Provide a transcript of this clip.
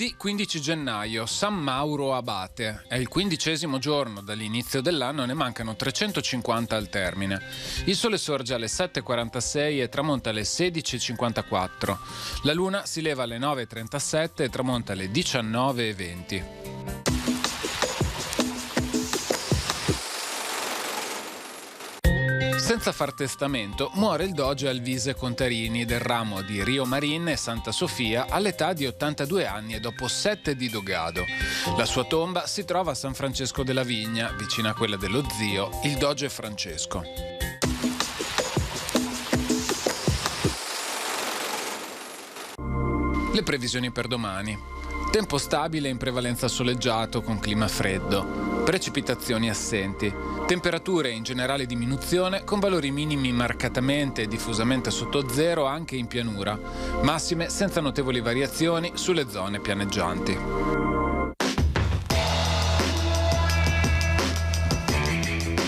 Venerdì 15 gennaio, San Mauro Abate. È il 15° giorno dall'inizio dell'anno, ne mancano 350 al termine. Il sole sorge alle 7:46 e tramonta alle 16:54. La luna si leva alle 9:37 e tramonta alle 19:20. Senza far testamento, muore il doge Alvise Contarini del ramo di Rio Marina e Santa Sofia all'età di 82 anni e dopo 7 di dogado. La sua tomba si trova a San Francesco della Vigna, vicino a quella dello zio, il doge Francesco. Le previsioni per domani. Tempo stabile in prevalenza soleggiato con clima freddo. Precipitazioni assenti. Temperature in generale diminuzione con valori minimi marcatamente e diffusamente sotto zero anche in pianura. Massime senza notevoli variazioni sulle zone pianeggianti.